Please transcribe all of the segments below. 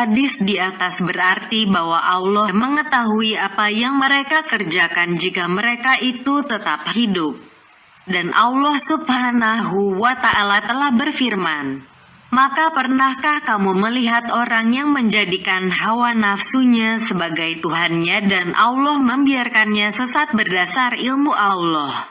Hadis di atas berarti bahwa Allah mengetahui apa yang mereka kerjakan jika mereka itu tetap hidup. Dan Allah Subhanahu wa Ta'ala telah berfirman, "Maka pernahkah kamu melihat orang yang menjadikan hawa nafsunya sebagai Tuhannya dan Allah membiarkannya sesat berdasar ilmu Allah?"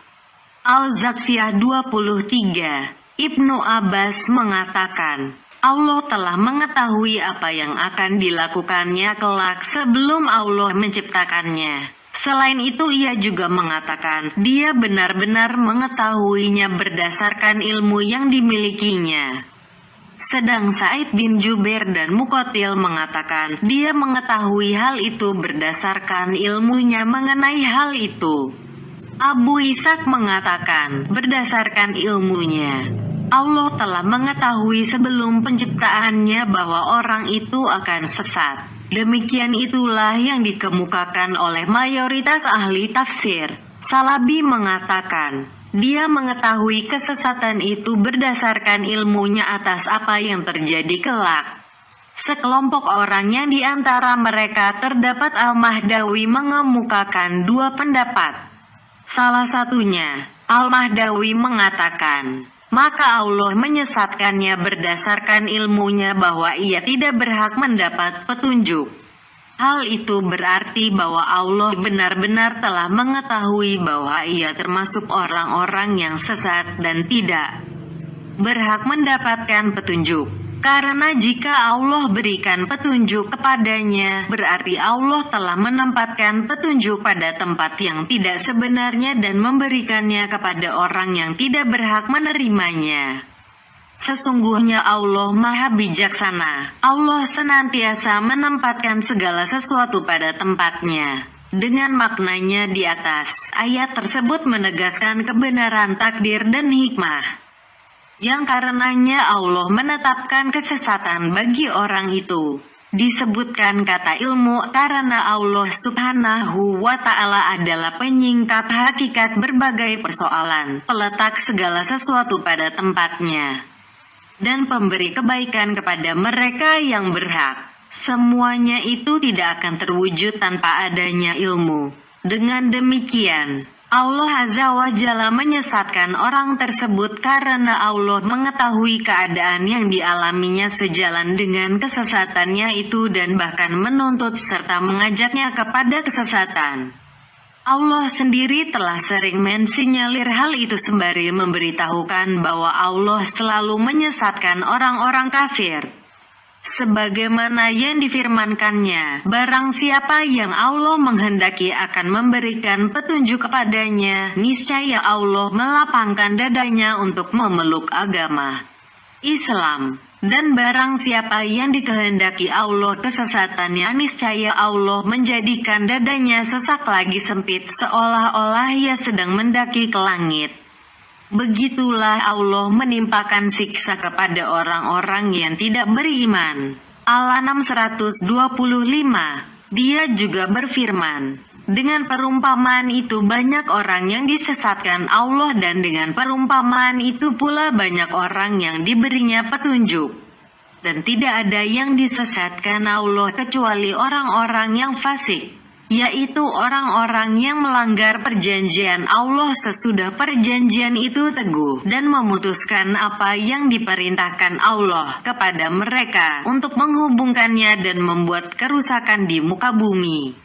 Al-Zaksiyah 23. Ibnu Abbas mengatakan, Allah telah mengetahui apa yang akan dilakukannya kelak sebelum Allah menciptakannya. Selain itu ia juga mengatakan, dia benar-benar mengetahuinya berdasarkan ilmu yang dimilikinya. Sedang Sa'id bin Jubair dan Muqatil mengatakan, dia mengetahui hal itu berdasarkan ilmunya mengenai hal itu. Abu Ishaq mengatakan, berdasarkan ilmunya, Allah telah mengetahui sebelum penciptaannya bahwa orang itu akan sesat. Demikian itulah yang dikemukakan oleh mayoritas ahli tafsir. Salabi mengatakan, dia mengetahui kesesatan itu berdasarkan ilmunya atas apa yang terjadi kelak. Sekelompok orang yang di antara mereka terdapat Al-Mahdawi mengemukakan dua pendapat. Salah satunya, Al-Mahdawi mengatakan, maka Allah menyesatkannya berdasarkan ilmunya bahwa ia tidak berhak mendapat petunjuk. Hal itu berarti bahwa Allah benar-benar telah mengetahui bahwa ia termasuk orang-orang yang sesat dan tidak berhak mendapatkan petunjuk. Karena jika Allah berikan petunjuk kepadanya, berarti Allah telah menempatkan petunjuk pada tempat yang tidak sebenarnya dan memberikannya kepada orang yang tidak berhak menerimanya. Sesungguhnya Allah Maha Bijaksana. Allah senantiasa menempatkan segala sesuatu pada tempatnya. Dengan maknanya di atas, ayat tersebut menegaskan kebenaran takdir dan hikmah, yang karenanya Allah menetapkan kesesatan bagi orang itu. Disebutkan kata ilmu karena Allah Subhanahu wa Ta'ala adalah penyingkap hakikat berbagai persoalan, peletak segala sesuatu pada tempatnya, dan pemberi kebaikan kepada mereka yang berhak. Semuanya itu tidak akan terwujud tanpa adanya ilmu. Dengan demikian, Allah Azza wa Jalla menyesatkan orang tersebut karena Allah mengetahui keadaan yang dialaminya sejalan dengan kesesatannya itu dan bahkan menuntut serta mengajaknya kepada kesesatan. Allah sendiri telah sering mensinyalir hal itu sembari memberitahukan bahwa Allah selalu menyesatkan orang-orang kafir. Sebagaimana yang difirmankannya, barang siapa yang Allah menghendaki akan memberikan petunjuk kepadanya, niscaya Allah melapangkan dadanya untuk memeluk agama Islam. Dan barang siapa yang dikehendaki Allah kesesatannya, niscaya Allah menjadikan dadanya sesak lagi sempit seolah-olah ia sedang mendaki ke langit. Begitulah Allah menimpakan siksa kepada orang-orang yang tidak beriman. Al-An'am 125. Dia juga berfirman, dengan perumpamaan itu banyak orang yang disesatkan Allah dan dengan perumpamaan itu pula banyak orang yang diberinya petunjuk. Dan tidak ada yang disesatkan Allah kecuali orang-orang yang fasik, yaitu orang-orang yang melanggar perjanjian Allah sesudah perjanjian itu teguh dan memutuskan apa yang diperintahkan Allah kepada mereka untuk menghubungkannya dan membuat kerusakan di muka bumi.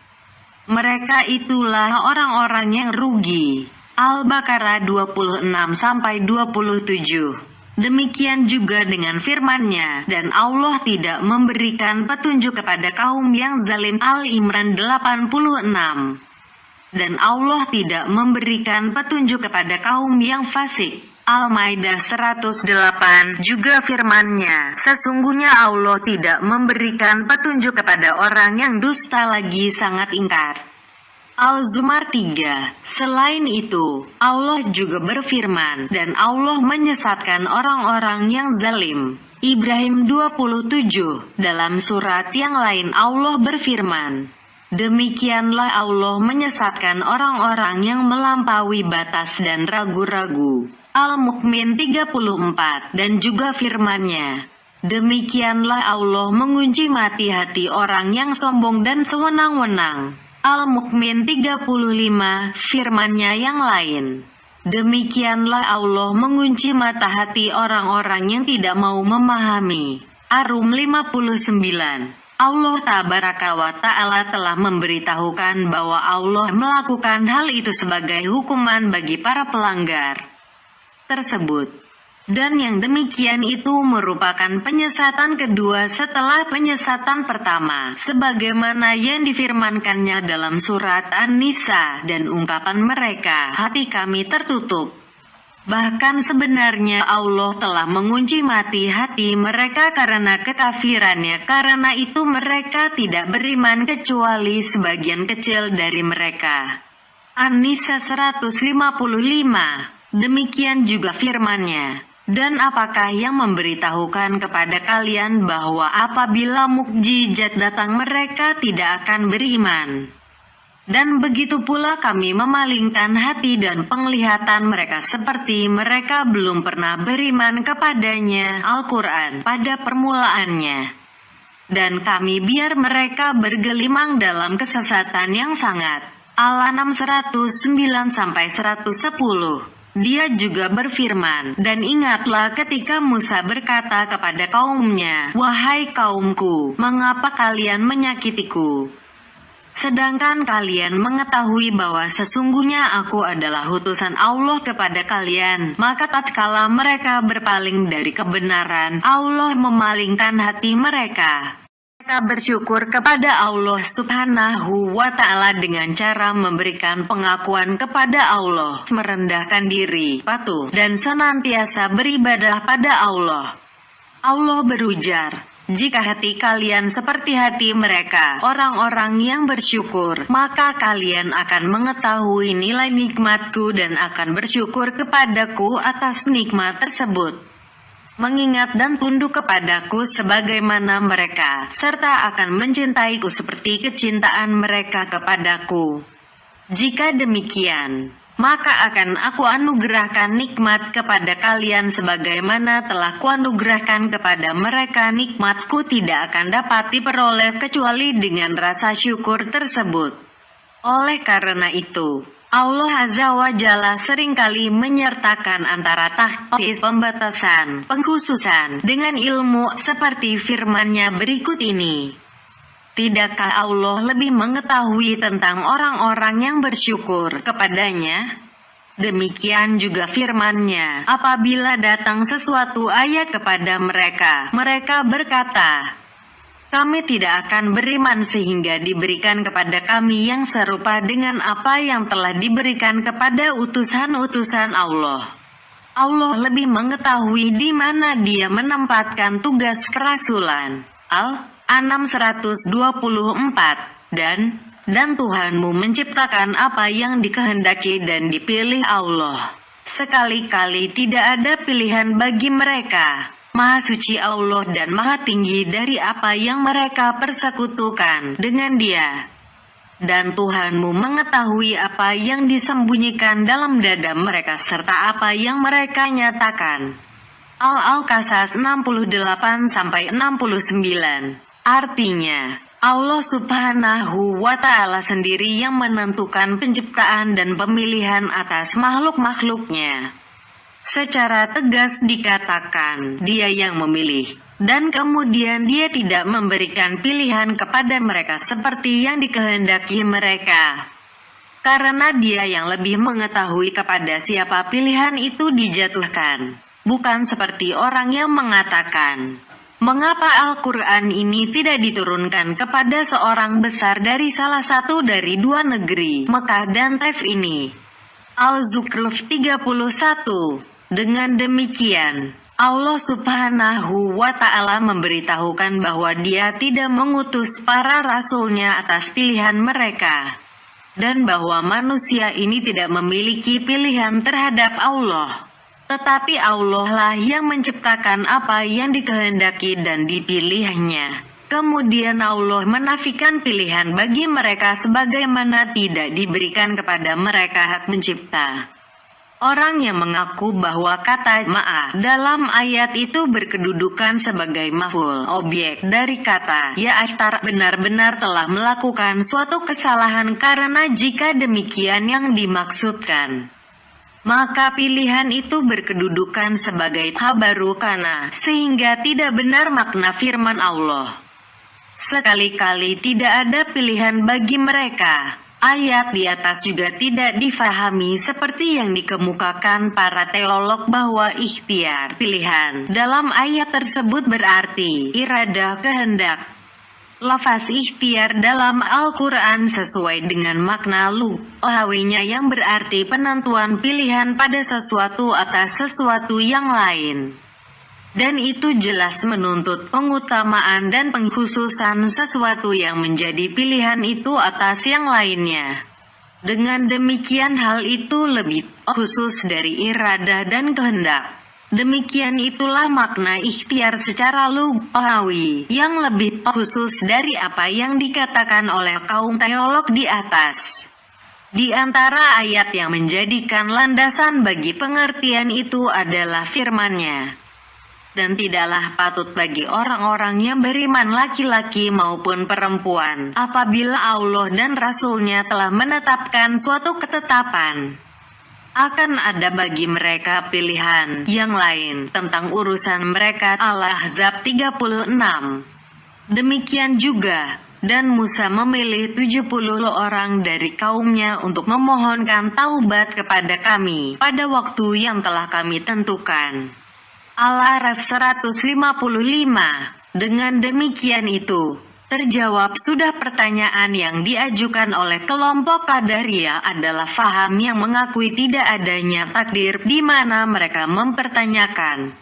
Mereka itulah orang-orang yang rugi. Al-Baqarah 26-27. Demikian juga dengan firman-Nya, dan Allah tidak memberikan petunjuk kepada kaum yang zalim. Al-Imran 86. Dan Allah tidak memberikan petunjuk kepada kaum yang fasik. Al-Maidah 108. Juga firman-Nya, sesungguhnya Allah tidak memberikan petunjuk kepada orang yang dusta lagi sangat ingkar. Al-Zumar 3. Selain itu, Allah juga berfirman, dan Allah menyesatkan orang-orang yang zalim. Ibrahim 27. Dalam surat yang lain Allah berfirman, demikianlah Allah menyesatkan orang-orang yang melampaui batas dan ragu-ragu. Al-Mu'min 34. Dan juga firman-Nya, Demikianlah Allah mengunci mati hati orang yang sombong dan sewenang-wenang. Al-Mukmin 35, firman-Nya yang lain. Demikianlah Allah mengunci mata hati orang-orang yang tidak mau memahami. Ar-Rum 59. Allah Tabaraka wa Ta'ala telah memberitahukan bahwa Allah melakukan hal itu sebagai hukuman bagi para pelanggar tersebut. Dan yang demikian itu merupakan penyesatan kedua setelah penyesatan pertama, sebagaimana yang difirmankannya dalam surat An-Nisa, dan ungkapan mereka, hati kami tertutup. Bahkan sebenarnya Allah telah mengunci mati hati mereka karena kekafirannya, karena itu mereka tidak beriman kecuali sebagian kecil dari mereka. An-Nisa 155. Demikian juga firman-Nya. Dan apakah yang memberitahukan kepada kalian bahwa apabila mukjizat datang mereka tidak akan beriman? Dan begitu pula kami memalingkan hati dan penglihatan mereka seperti mereka belum pernah beriman kepadanya, Al-Quran, pada permulaannya. Dan kami biar mereka bergelimang dalam kesesatan yang sangat. Al-An'am 109-110. Dia juga berfirman, dan ingatlah ketika Musa berkata kepada kaumnya, wahai kaumku, mengapa kalian menyakitiku? Sedangkan kalian mengetahui bahwa sesungguhnya aku adalah utusan Allah kepada kalian. Maka tatkala mereka berpaling dari kebenaran, Allah memalingkan hati mereka. Mereka bersyukur kepada Allah Subhanahu wa Ta'ala dengan cara memberikan pengakuan kepada Allah, merendahkan diri, patuh, dan senantiasa beribadah pada Allah. Allah berujar, jika hati kalian seperti hati mereka, orang-orang yang bersyukur, maka kalian akan mengetahui nilai nikmatku dan akan bersyukur kepadaku atas nikmat tersebut. Mengingat dan tunduk kepadaku sebagaimana mereka, serta akan mencintaiku seperti kecintaan mereka kepadaku. Jika demikian, maka akan aku anugerahkan nikmat kepada kalian sebagaimana telah kuanugerahkan kepada mereka. Nikmatku tidak akan dapat diperoleh kecuali dengan rasa syukur tersebut. Oleh karena itu, Allah Azza wa Jalla seringkali menyertakan antara takhsis, pembatasan, pengkhususan, dengan ilmu, seperti firman-Nya berikut ini. Tidakkah Allah lebih mengetahui tentang orang-orang yang bersyukur kepadanya? Demikian juga firman-Nya, apabila datang sesuatu ayat kepada mereka, mereka berkata, kami tidak akan beriman sehingga diberikan kepada kami yang serupa dengan apa yang telah diberikan kepada utusan-utusan Allah. Allah lebih mengetahui di mana Dia menempatkan tugas kerasulan. Al-An'am 124. Dan Tuhanmu menciptakan apa yang dikehendaki dan dipilih Allah. Sekali-kali tidak ada pilihan bagi mereka. Maha suci Allah dan maha tinggi dari apa yang mereka persekutukan dengan Dia. Dan Tuhanmu mengetahui apa yang disembunyikan dalam dada mereka serta apa yang mereka nyatakan. Al-Qasas 68-69. Artinya, Allah Subhanahu wa Ta'ala sendiri yang menentukan penciptaan dan pemilihan atas makhluk-makhluknya. Secara tegas dikatakan, Dia yang memilih, dan kemudian Dia tidak memberikan pilihan kepada mereka seperti yang dikehendaki mereka. Karena Dia yang lebih mengetahui kepada siapa pilihan itu dijatuhkan. Bukan seperti orang yang mengatakan, mengapa Al-Quran ini tidak diturunkan kepada seorang besar dari salah satu dari dua negeri, Mekah dan Taif ini. Al-Zukhruf 31. Dengan demikian, Allah Subhanahu wa Ta'ala memberitahukan bahwa Dia tidak mengutus para rasul-Nya atas pilihan mereka, dan bahwa manusia ini tidak memiliki pilihan terhadap Allah. Tetapi Allah lah yang menciptakan apa yang dikehendaki dan dipilihnya. Kemudian Allah menafikan pilihan bagi mereka sebagaimana tidak diberikan kepada mereka hak mencipta. Orang yang mengaku bahwa kata ma'a dalam ayat itu berkedudukan sebagai maf'ul, objek dari kata ya'tar, benar-benar telah melakukan suatu kesalahan, karena jika demikian yang dimaksudkan, maka pilihan itu berkedudukan sebagai khabaru kana, sehingga tidak benar makna firman Allah. Sekali-kali tidak ada pilihan bagi mereka. Ayat di atas juga tidak difahami seperti yang dikemukakan para teolog bahwa ikhtiar, pilihan, dalam ayat tersebut berarti iradah, kehendak. Lafaz ikhtiar dalam Al-Quran sesuai dengan makna lughawiynya yang berarti penentuan pilihan pada sesuatu atas sesuatu yang lain. Dan itu jelas menuntut pengutamaan dan pengkhususan sesuatu yang menjadi pilihan itu atas yang lainnya. Dengan demikian hal itu lebih khusus dari iradah dan kehendak. Demikian itulah makna ikhtiar secara lughawi yang lebih khusus dari apa yang dikatakan oleh kaum teolog di atas. Di antara ayat yang menjadikan landasan bagi pengertian itu adalah firman-Nya. Dan tidaklah patut bagi orang-orang yang beriman laki-laki maupun perempuan, apabila Allah dan Rasul-Nya telah menetapkan suatu ketetapan, akan ada bagi mereka pilihan yang lain tentang urusan mereka. Al-Ahzab 36. Demikian juga, dan Musa memilih 70 orang dari kaumnya untuk memohonkan taubat kepada kami pada waktu yang telah kami tentukan. Al-A'raf 155. Dengan demikian itu, terjawab sudah pertanyaan yang diajukan oleh kelompok Qadariyah adalah faham yang mengakui tidak adanya takdir, di mana mereka mempertanyakan,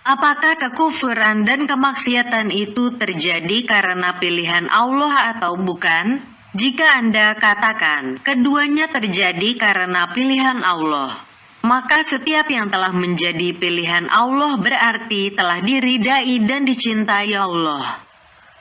apakah kekufuran dan kemaksiatan itu terjadi karena pilihan Allah atau bukan? Jika Anda katakan, keduanya terjadi karena pilihan Allah, maka setiap yang telah menjadi pilihan Allah berarti telah diridai dan dicintai Allah.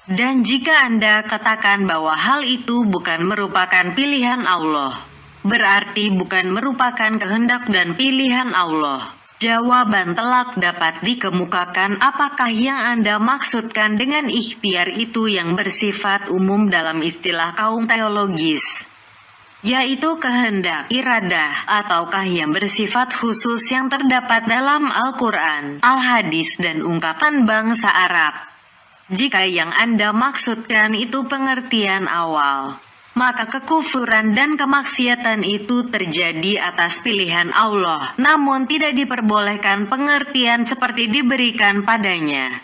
Dan jika Anda katakan bahwa hal itu bukan merupakan pilihan Allah, berarti bukan merupakan kehendak dan pilihan Allah. Jawaban telak dapat dikemukakan apakah yang Anda maksudkan dengan ikhtiar itu yang bersifat umum dalam istilah kaum teologis, yaitu kehendak, iradah, ataukah yang bersifat khusus yang terdapat dalam Al-Quran, Al-Hadis dan ungkapan bangsa Arab. Jika yang Anda maksudkan itu pengertian awal, maka kekufuran dan kemaksiatan itu terjadi atas pilihan Allah, namun tidak diperbolehkan pengertian seperti diberikan padanya.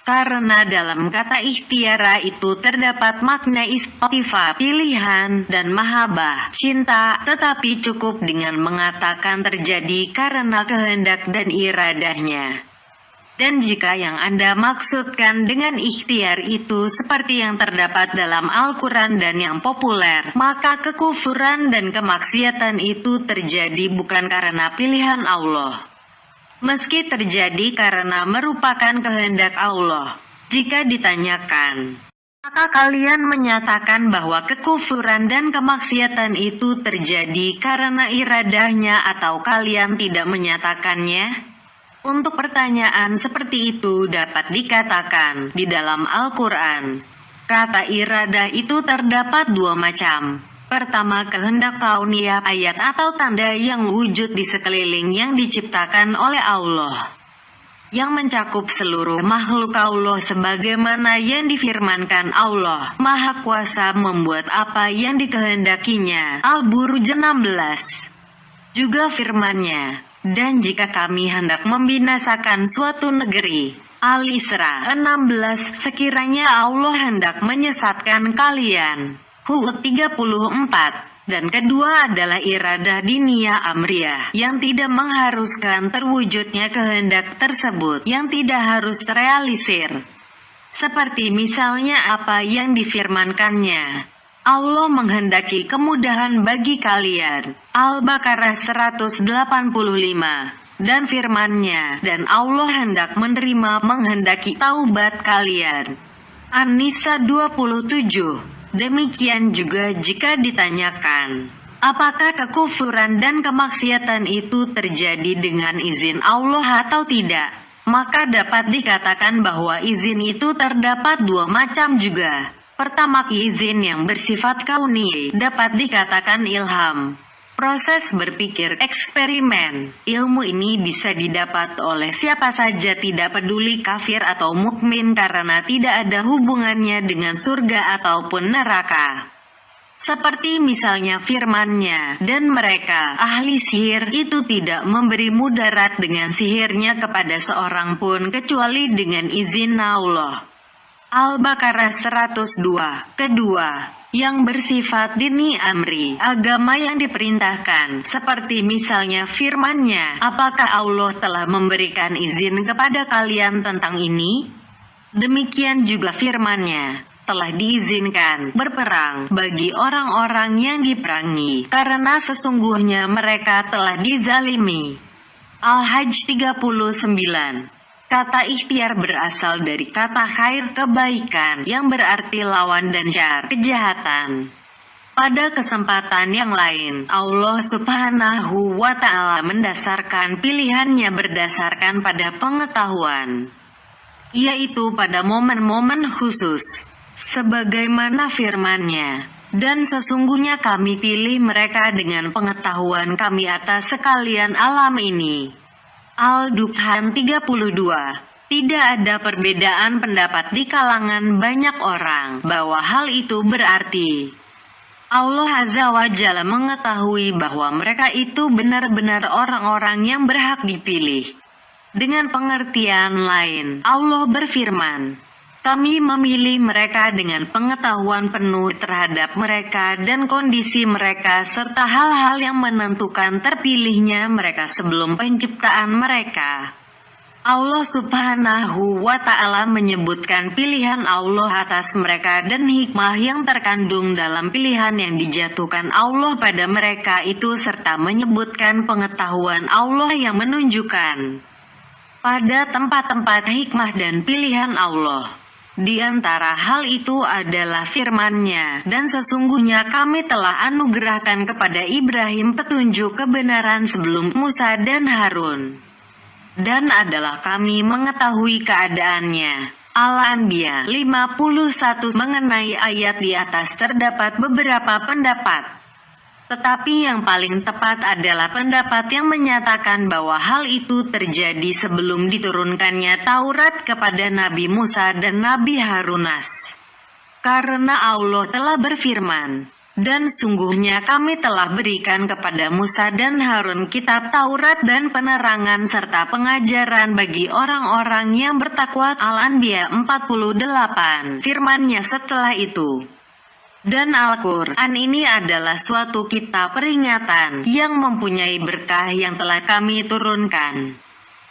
Karena dalam kata ikhtiara itu terdapat makna istifa, pilihan, dan mahabbah, cinta, tetapi cukup dengan mengatakan terjadi karena kehendak dan iradahnya. Dan jika yang Anda maksudkan dengan ikhtiar itu seperti yang terdapat dalam Al-Quran dan yang populer, maka kekufuran dan kemaksiatan itu terjadi bukan karena pilihan Allah, meski terjadi karena merupakan kehendak Allah. Jika ditanyakan, maka kalian menyatakan bahwa kekufuran dan kemaksiatan itu terjadi karena iradahnya atau kalian tidak menyatakannya? Untuk pertanyaan seperti itu dapat dikatakan, di dalam Al-Quran, kata iradah itu terdapat dua macam. Pertama, kehendak kauniyah, ayat atau tanda yang wujud di sekeliling yang diciptakan oleh Allah, yang mencakup seluruh makhluk Allah sebagaimana yang difirmankan Allah, Maha Kuasa membuat apa yang dikehendakinya. Al-Buruj 16. Juga firman-Nya, dan jika kami hendak membinasakan suatu negeri. Al-Isra 16. Sekiranya Allah hendak menyesatkan kalian. Hud 34. Dan kedua adalah iradah diniyah amriyah, yang tidak mengharuskan terwujudnya kehendak tersebut, yang tidak harus terrealisir. Seperti misalnya apa yang difirmankannya, Allah menghendaki kemudahan bagi kalian. Al-Baqarah 185. Dan firman-Nya, dan Allah hendak menerima menghendaki taubat kalian. An-Nisa 27. Demikian juga jika ditanyakan, Apakah kekufuran dan kemaksiatan itu terjadi dengan izin Allah atau tidak? Maka dapat dikatakan bahwa izin itu terdapat dua macam juga. Pertama, izin yang bersifat kauni dapat dikatakan ilham. Proses berpikir eksperimen. Ilmu ini bisa didapat oleh siapa saja, tidak peduli kafir atau mukmin, karena tidak ada hubungannya dengan surga ataupun neraka. Seperti misalnya firman-Nya, dan mereka, ahli sihir, itu tidak memberi mudarat dengan sihirnya kepada seorang pun kecuali dengan izin Allah. Al-Baqarah 102. Kedua, yang bersifat dini amri, agama yang diperintahkan, seperti misalnya firman-Nya, apakah Allah telah memberikan izin kepada kalian tentang ini? Demikian juga firman-Nya, telah diizinkan berperang bagi orang-orang yang diperangi, karena sesungguhnya mereka telah dizalimi. Al-Hajj 39. Kata ikhtiar berasal dari kata khair, kebaikan, yang berarti lawan, dan syar, kejahatan. Pada kesempatan yang lain, Allah Subhanahu wa Ta'ala mendasarkan pilihannya berdasarkan pada pengetahuan, yaitu pada momen-momen khusus. Sebagaimana firman-Nya, dan sesungguhnya kami pilih mereka dengan pengetahuan kami atas sekalian alam ini. Al-Dukhan 32. Tidak ada perbedaan pendapat di kalangan banyak orang bahwa hal itu berarti Allah Azza wa Jalla mengetahui bahwa mereka itu benar-benar orang-orang yang berhak dipilih. Dengan pengertian lain, Allah berfirman, kami memilih mereka dengan pengetahuan penuh terhadap mereka dan kondisi mereka serta hal-hal yang menentukan terpilihnya mereka sebelum penciptaan mereka. Allah Subhanahu wa Ta'ala menyebutkan pilihan Allah atas mereka dan hikmah yang terkandung dalam pilihan yang dijatuhkan Allah pada mereka itu, serta menyebutkan pengetahuan Allah yang menunjukkan pada tempat-tempat hikmah dan pilihan Allah. Di antara hal itu adalah firman-Nya, dan sesungguhnya kami telah anugerahkan kepada Ibrahim petunjuk kebenaran sebelum Musa dan Harun. Dan adalah kami mengetahui keadaannya. Al-Anbiya 51. Mengenai ayat di atas terdapat beberapa pendapat, tetapi yang paling tepat adalah pendapat yang menyatakan bahwa hal itu terjadi sebelum diturunkannya Taurat kepada Nabi Musa dan Nabi Harunas. Karena Allah telah berfirman, dan sungguhnya kami telah berikan kepada Musa dan Harun kitab Taurat dan penerangan serta pengajaran bagi orang-orang yang bertakwa. Al-Anbiya 48. Firman-Nya setelah itu, dan Al-Quran ini adalah suatu kitab peringatan yang mempunyai berkah yang telah kami turunkan.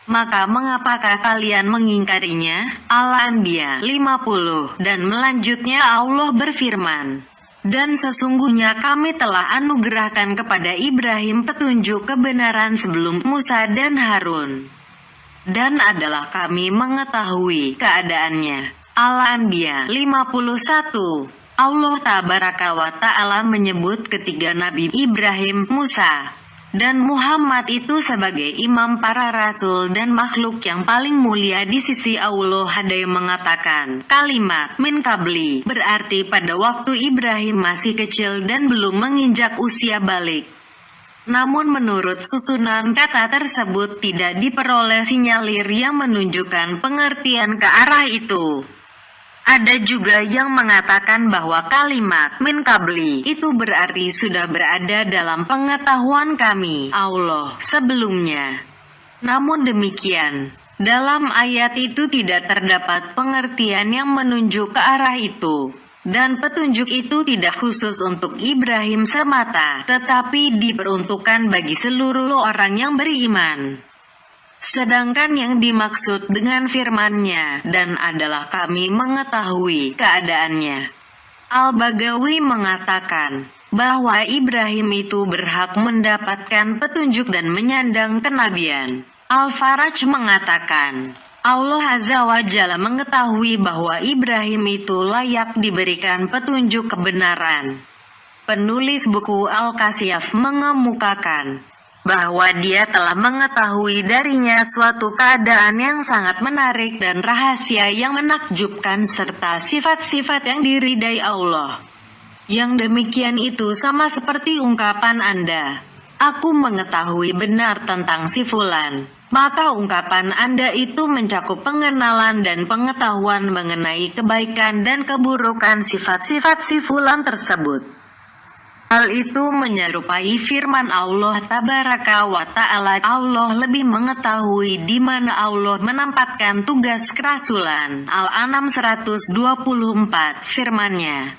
Maka mengapakah kalian mengingkarinya? Al-Anbiya 50. Dan melanjutnya Allah berfirman, dan sesungguhnya kami telah anugerahkan kepada Ibrahim petunjuk kebenaran sebelum Musa dan Harun. Dan adalah kami mengetahui keadaannya. Al-Anbiya 51. Allah Tabaraka wa Ta'ala menyebut ketiga Nabi Ibrahim, Musa, dan Muhammad itu sebagai imam para rasul dan makhluk yang paling mulia di sisi Allah. Ada yang mengatakan kalimat min qabli berarti pada waktu Ibrahim masih kecil dan belum menginjak usia balik. Namun menurut susunan kata tersebut tidak diperoleh sinyalir yang menunjukkan pengertian ke arah itu. Ada juga yang mengatakan bahwa kalimat min qabli itu berarti sudah berada dalam pengetahuan kami, Allah, sebelumnya. Namun demikian, dalam ayat itu tidak terdapat pengertian yang menunjuk ke arah itu. Dan petunjuk itu tidak khusus untuk Ibrahim semata, tetapi diperuntukkan bagi seluruh orang yang beriman. Sedangkan yang dimaksud dengan firman-Nya, dan adalah kami mengetahui keadaannya. Al-Bagawi mengatakan bahwa Ibrahim itu berhak mendapatkan petunjuk dan menyandang kenabian. Al-Faraj mengatakan, Allah Azza wa Jalla mengetahui bahwa Ibrahim itu layak diberikan petunjuk kebenaran. Penulis buku Al-Kasyaf mengemukakan bahwa dia telah mengetahui darinya suatu keadaan yang sangat menarik dan rahasia yang menakjubkan serta sifat-sifat yang diridai Allah. Yang demikian itu sama seperti ungkapan Anda, "Aku mengetahui benar tentang si Fulan." Maka ungkapan Anda itu mencakup pengenalan dan pengetahuan mengenai kebaikan dan keburukan sifat-sifat si Fulan tersebut. Hal itu menyerupai firman Allah Tabaraka wa Ta'ala. Allah lebih mengetahui di mana Allah menempatkan tugas kerasulan. Al-An'am 124 firman-Nya.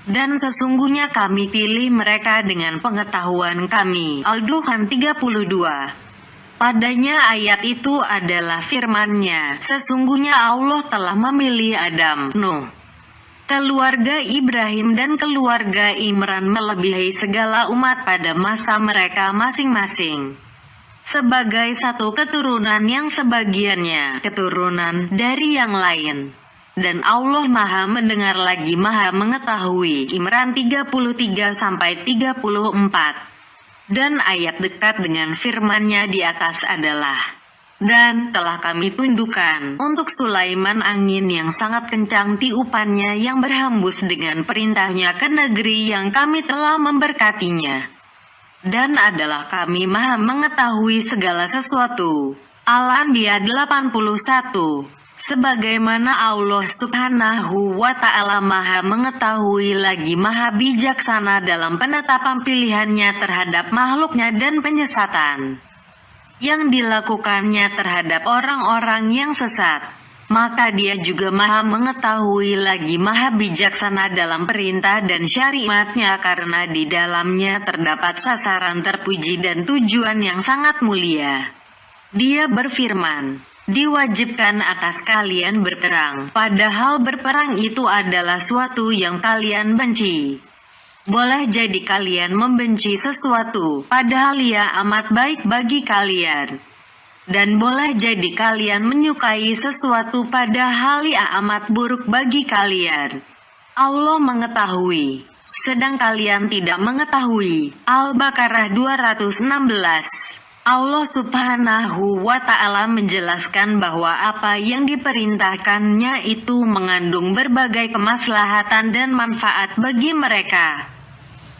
Dan sesungguhnya kami pilih mereka dengan pengetahuan kami. Al-Dukhan 32. Padanya ayat itu adalah firman-Nya. Sesungguhnya Allah telah memilih Adam, Nuh, keluarga Ibrahim dan keluarga Imran melebihi segala umat pada masa mereka masing-masing, sebagai satu keturunan yang sebagiannya keturunan dari yang lain. Dan Allah Maha mendengar lagi Maha mengetahui. Imran 33-34. Dan ayat dekat dengan firman-Nya di atas adalah, "Dan telah kami tundukkan untuk Sulaiman angin yang sangat kencang tiupannya yang berhembus dengan perintahnya ke negeri yang kami telah memberkatinya. Dan adalah kami Maha mengetahui segala sesuatu." Al-Anbiya 81. Sebagaimana Allah Subhanahu wa Ta'ala Maha mengetahui lagi Maha bijaksana dalam penetapan pilihannya terhadap makhluknya dan penyesatan yang dilakukannya terhadap orang-orang yang sesat, maka Dia juga Maha mengetahui lagi Maha bijaksana dalam perintah dan syariatnya, karena di dalamnya terdapat sasaran terpuji dan tujuan yang sangat mulia. Dia berfirman, "Diwajibkan atas kalian berperang, padahal berperang itu adalah suatu yang kalian benci. Boleh jadi kalian membenci sesuatu, padahal ia amat baik bagi kalian. Dan boleh jadi kalian menyukai sesuatu, padahal ia amat buruk bagi kalian. Allah mengetahui, sedang kalian tidak mengetahui." Al-Baqarah 216. Allah Subhanahu wa Ta'ala menjelaskan bahwa apa yang diperintahkannya itu mengandung berbagai kemaslahatan dan manfaat bagi mereka.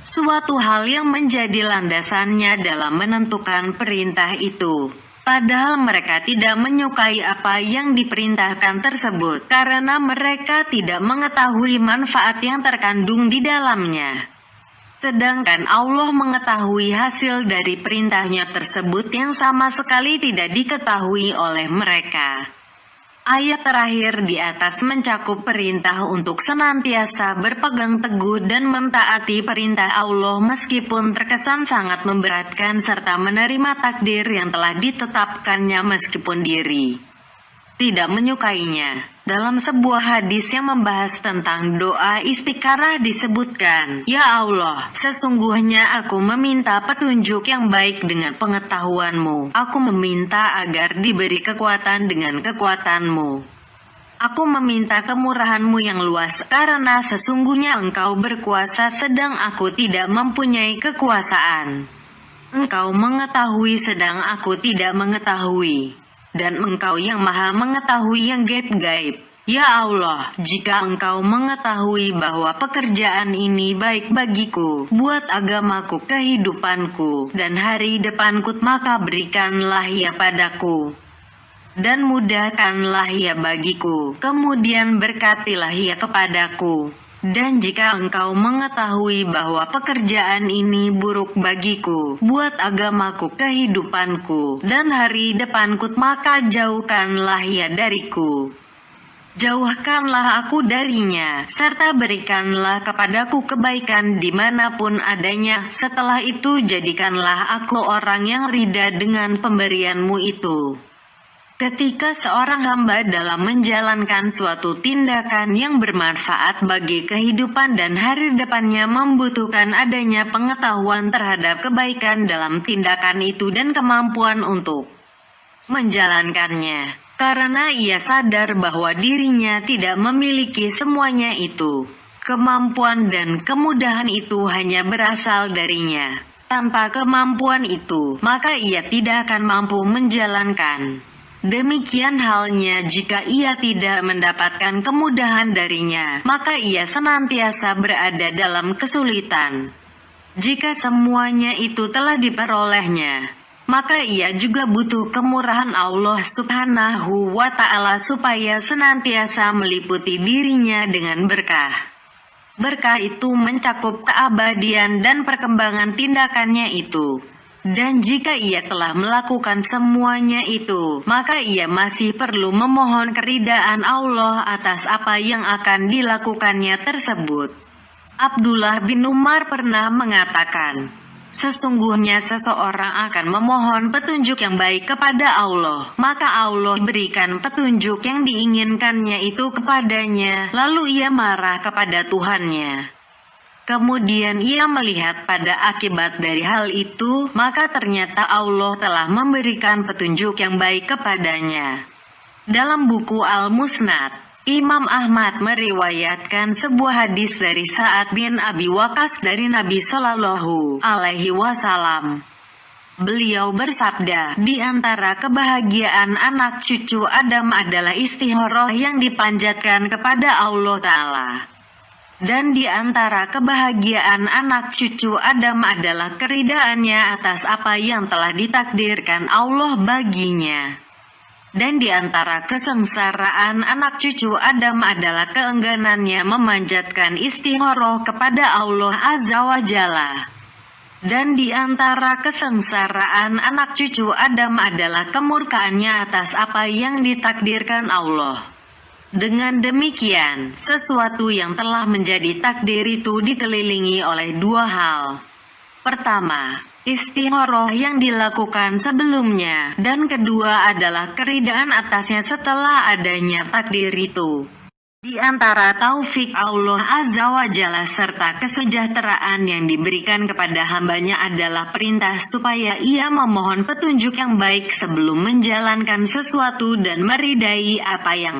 Suatu hal yang menjadi landasannya dalam menentukan perintah itu. Padahal mereka tidak menyukai apa yang diperintahkan tersebut, karena mereka tidak mengetahui manfaat yang terkandung di dalamnya. Sedangkan Allah mengetahui hasil dari perintahnya tersebut yang sama sekali tidak diketahui oleh mereka. Ayat terakhir di atas mencakup perintah untuk senantiasa berpegang teguh dan mentaati perintah Allah meskipun terkesan sangat memberatkan, serta menerima takdir yang telah ditetapkannya meskipun diri tidak menyukainya. Dalam sebuah hadis yang membahas tentang doa istikharah disebutkan, "Ya Allah, sesungguhnya aku meminta petunjuk yang baik dengan pengetahuan-Mu. Aku meminta agar diberi kekuatan dengan kekuatan-Mu. Aku meminta kemurahan-Mu yang luas, karena sesungguhnya Engkau berkuasa sedang aku tidak mempunyai kekuasaan. Engkau mengetahui sedang aku tidak mengetahui. Dan Engkau yang Maha mengetahui yang gaib-gaib. Ya Allah, jika Engkau mengetahui bahwa pekerjaan ini baik bagiku, buat agamaku, kehidupanku, dan hari depanku, maka berikanlah ia padaku. Dan mudahkanlah ia bagiku, kemudian berkatilah ia kepadaku. Dan jika Engkau mengetahui bahwa pekerjaan ini buruk bagiku, buat agamaku, kehidupanku, dan hari depanku, maka jauhkanlah ia dariku. Jauhkanlah aku darinya, serta berikanlah kepadaku kebaikan dimanapun adanya. Setelah itu jadikanlah aku orang yang ridha dengan pemberian-Mu itu." Ketika seorang hamba dalam menjalankan suatu tindakan yang bermanfaat bagi kehidupan dan hari depannya membutuhkan adanya pengetahuan terhadap kebaikan dalam tindakan itu dan kemampuan untuk menjalankannya, karena ia sadar bahwa dirinya tidak memiliki semuanya itu. Kemampuan dan kemudahan itu hanya berasal darinya. Tanpa kemampuan itu, maka ia tidak akan mampu menjalankan. Demikian halnya jika ia tidak mendapatkan kemudahan darinya, maka ia senantiasa berada dalam kesulitan. Jika semuanya itu telah diperolehnya, maka ia juga butuh kemurahan Allah Subhanahu wa Ta'ala supaya senantiasa meliputi dirinya dengan berkah. Berkah itu mencakup keabadian dan perkembangan tindakannya itu. Dan jika ia telah melakukan semuanya itu, maka ia masih perlu memohon keridaan Allah atas apa yang akan dilakukannya tersebut. Abdullah bin Umar pernah mengatakan, sesungguhnya seseorang akan memohon petunjuk yang baik kepada Allah, maka Allah berikan petunjuk yang diinginkannya itu kepadanya, lalu ia marah kepada Tuhannya. Kemudian ia melihat pada akibat dari hal itu, maka ternyata Allah telah memberikan petunjuk yang baik kepadanya. Dalam buku Al-Musnad, Imam Ahmad meriwayatkan sebuah hadis dari Sa'ad bin Abi Waqqas dari Nabi Shallallahu Alaihi Wasallam. Beliau bersabda, di antara kebahagiaan anak cucu Adam adalah istikharah yang dipanjatkan kepada Allah Ta'ala. Dan di antara kebahagiaan anak cucu Adam adalah keridaannya atas apa yang telah ditakdirkan Allah baginya. Dan di antara kesengsaraan anak cucu Adam adalah keengganannya memanjatkan istikharah kepada Allah Azza wa Jalla. Dan di antara kesengsaraan anak cucu Adam adalah kemurkaannya atas apa yang ditakdirkan Allah. Dengan demikian, sesuatu yang telah menjadi takdir itu dikelilingi oleh dua hal. Pertama, istikharah yang dilakukan sebelumnya, dan kedua adalah keridaan atasnya setelah adanya takdir itu. Di antara taufik Allah Azza wa Jalla serta kesejahteraan yang diberikan kepada hambanya adalah perintah supaya ia memohon petunjuk yang baik sebelum menjalankan sesuatu dan meridai apa yang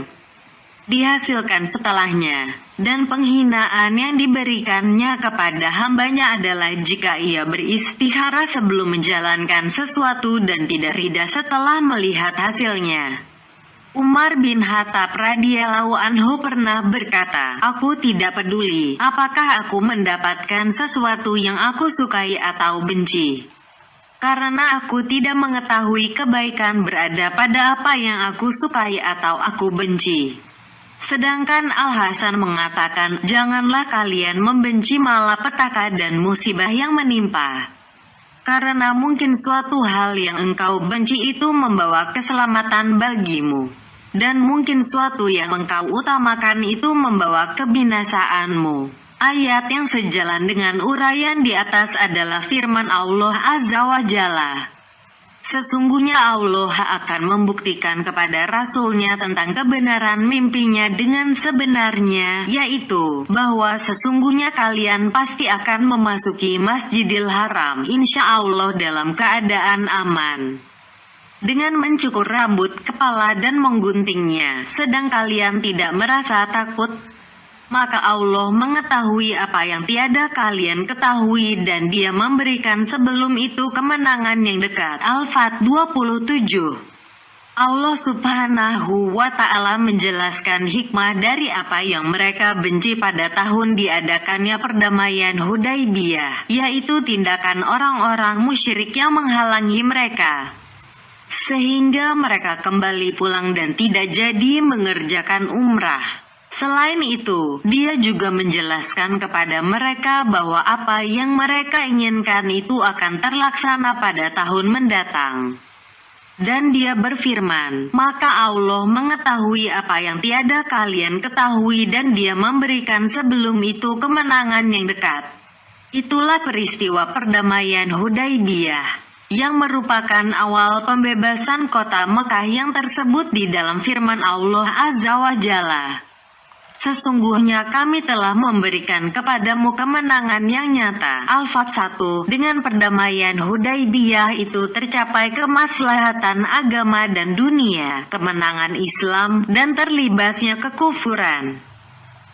dihasilkan setelahnya. Dan penghinaan yang diberikannya kepada hambanya adalah jika ia beristikharah sebelum menjalankan sesuatu dan tidak ridha setelah melihat hasilnya. Umar bin Khattab radhiyallahu anhu pernah berkata, aku tidak peduli apakah aku mendapatkan sesuatu yang aku sukai atau benci, karena aku tidak mengetahui kebaikan berada pada apa yang aku sukai atau aku benci. Sedangkan Al-Hasan mengatakan, janganlah kalian membenci malapetaka dan musibah yang menimpa. Karena mungkin suatu hal yang engkau benci itu membawa keselamatan bagimu. Dan mungkin suatu yang engkau utamakan itu membawa kebinasaanmu. Ayat yang sejalan dengan uraian di atas adalah firman Allah Azza wa Jalla. Sesungguhnya Allah akan membuktikan kepada Rasul-Nya tentang kebenaran mimpinya dengan sebenarnya, yaitu bahwa sesungguhnya kalian pasti akan memasuki Masjidil Haram insya Allah dalam keadaan aman, dengan mencukur rambut kepala dan mengguntingnya, sedang kalian tidak merasa takut. Maka Allah mengetahui apa yang tiada kalian ketahui dan Dia memberikan sebelum itu kemenangan yang dekat. Al-Fat 27. Allah Subhanahu wa Ta'ala menjelaskan hikmah dari apa yang mereka benci pada tahun diadakannya perdamaian Hudaybiyah, yaitu tindakan orang-orang musyrik yang menghalangi mereka, sehingga mereka kembali pulang dan tidak jadi mengerjakan umrah. Selain itu, Dia juga menjelaskan kepada mereka bahwa apa yang mereka inginkan itu akan terlaksana pada tahun mendatang. Dan Dia berfirman, maka Allah mengetahui apa yang tiada kalian ketahui dan Dia memberikan sebelum itu kemenangan yang dekat. Itulah peristiwa perdamaian Hudaybiyah, yang merupakan awal pembebasan kota Mekah yang tersebut di dalam firman Allah Azza wa Jalla. Sesungguhnya kami telah memberikan kepadamu kemenangan yang nyata. Al-Fat 1. Dengan perdamaian Hudaybiyah itu tercapai kemaslahatan agama dan dunia, kemenangan Islam, dan terlibasnya kekufuran.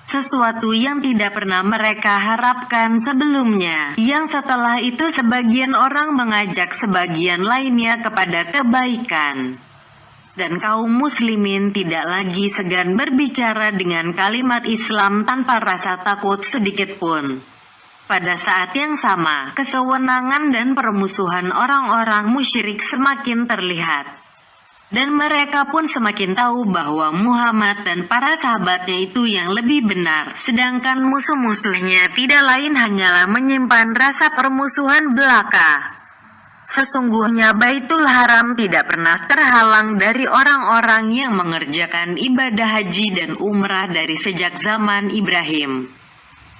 sesuatu yang tidak pernah mereka harapkan sebelumnya, yang setelah itu sebagian orang mengajak sebagian lainnya kepada kebaikan. Dan kaum muslimin tidak lagi segan berbicara dengan kalimat Islam tanpa rasa takut sedikit pun. Pada saat yang sama, kesewenangan dan permusuhan orang-orang musyrik semakin terlihat. Dan mereka pun semakin tahu bahwa Muhammad dan para sahabatnya itu yang lebih benar, sedangkan musuh-musuhnya tidak lain hanyalah menyimpan rasa permusuhan belaka. Sesungguhnya Baitul Haram tidak pernah terhalang dari orang-orang yang mengerjakan ibadah haji dan umrah dari sejak zaman Ibrahim.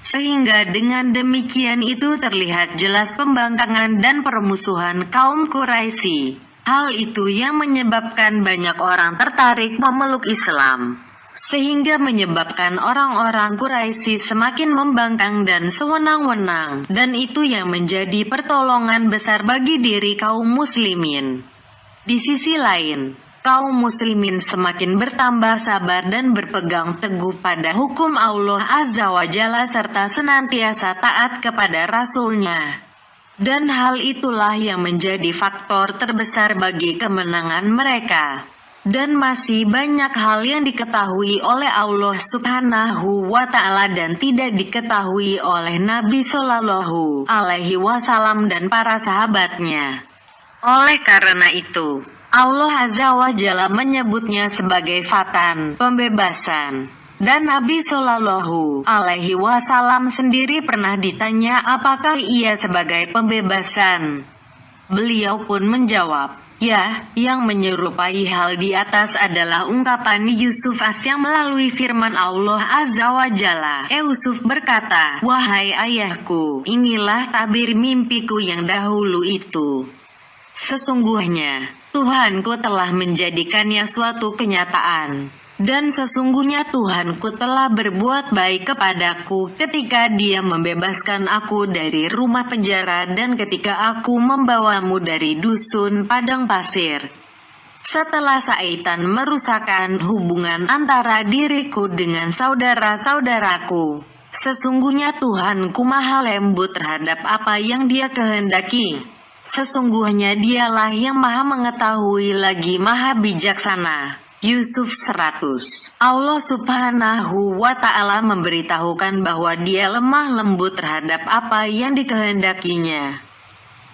Sehingga dengan demikian itu terlihat jelas pembangkangan dan permusuhan kaum Quraisy. Hal itu yang menyebabkan banyak orang tertarik memeluk Islam, sehingga menyebabkan orang-orang Quraisy semakin membangkang dan sewenang-wenang, dan itu yang menjadi pertolongan besar bagi diri kaum muslimin. Di sisi lain, kaum muslimin semakin bertambah sabar dan berpegang teguh pada hukum Allah Azza wa Jalla serta senantiasa taat kepada Rasul-Nya. Dan hal itulah yang menjadi faktor terbesar bagi kemenangan mereka. Dan masih banyak hal yang diketahui oleh Allah Subhanahu wa Ta'ala dan tidak diketahui oleh Nabi Shallallahu Alaihi Wasallam dan para sahabatnya. Oleh karena itu, Allah Azza wa Jalla menyebutnya sebagai fatan, pembebasan. Dan Nabi Shallallahu Alaihi Wasallam sendiri pernah ditanya apakah ia sebagai pembebasan. Beliau pun menjawab, ya, yang menyerupai hal di atas adalah ungkapan Yusuf yang melalui firman Allah Azza wa Jalla. Yusuf berkata, wahai ayahku, inilah tabir mimpiku yang dahulu itu. Sesungguhnya, Tuhanku telah menjadikannya suatu kenyataan. Dan sesungguhnya Tuhanku telah berbuat baik kepadaku ketika Dia membebaskan aku dari rumah penjara dan ketika aku membawamu dari dusun padang pasir. Setelah syaitan merusakkan hubungan antara diriku dengan saudara-saudaraku, sesungguhnya Tuhanku maha lembut terhadap apa yang Dia kehendaki. Sesungguhnya Dialah yang maha mengetahui lagi maha bijaksana. Yusuf 100. Allah Subhanahu wa Ta'ala memberitahukan bahwa Dia lemah lembut terhadap apa yang dikehendakinya,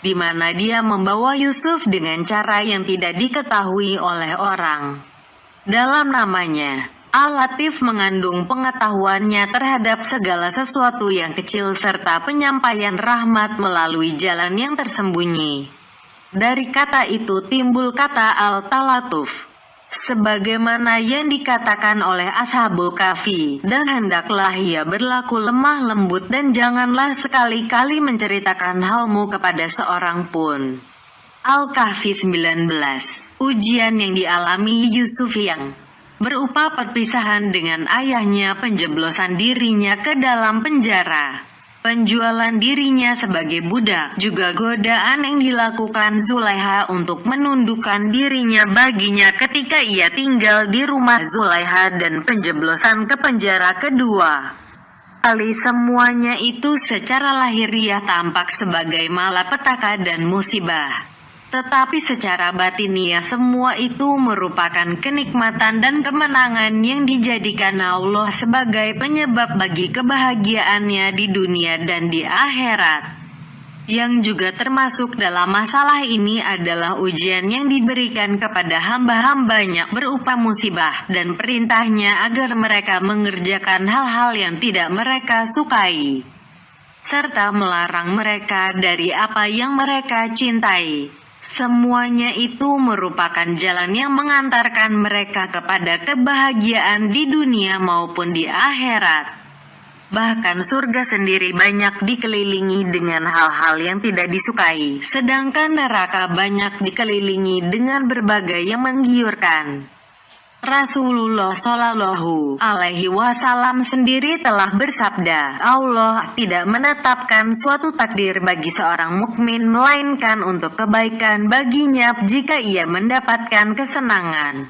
di mana Dia membawa Yusuf dengan cara yang tidak diketahui oleh orang. Dalam namanya, Al-Latif mengandung pengetahuannya terhadap segala sesuatu yang kecil serta penyampaian rahmat melalui jalan yang tersembunyi. Dari kata itu timbul kata Al-Talatuf, sebagaimana yang dikatakan oleh Ashabul Kahfi, dan hendaklah ia berlaku lemah lembut dan janganlah sekali-kali menceritakan halmu kepada seorang pun. Al-Kahfi 19. Ujian yang dialami Yusuf yang berupa perpisahan dengan ayahnya, penjeblosan dirinya ke dalam penjara, penjualan dirinya sebagai budak, juga godaan yang dilakukan Zulaiha untuk menundukkan dirinya baginya ketika ia tinggal di rumah Zulaiha dan penjeblosan ke penjara kedua kali. Semuanya itu secara lahiriah tampak sebagai malapetaka dan musibah. Tetapi secara batiniah semua itu merupakan kenikmatan dan kemenangan yang dijadikan Allah sebagai penyebab bagi kebahagiaannya di dunia dan di akhirat. Yang juga termasuk dalam masalah ini adalah ujian yang diberikan kepada hamba-hambanya berupa musibah dan perintahnya agar mereka mengerjakan hal-hal yang tidak mereka sukai, serta melarang mereka dari apa yang mereka cintai. Semuanya itu merupakan jalan yang mengantarkan mereka kepada kebahagiaan di dunia maupun di akhirat. Bahkan surga sendiri banyak dikelilingi dengan hal-hal yang tidak disukai, sedangkan neraka banyak dikelilingi dengan berbagai yang menggiurkan. Rasulullah Shallallahu Alaihi Wasallam sendiri telah bersabda, Allah tidak menetapkan suatu takdir bagi seorang mukmin melainkan untuk kebaikan baginya jika ia mendapatkan kesenangan.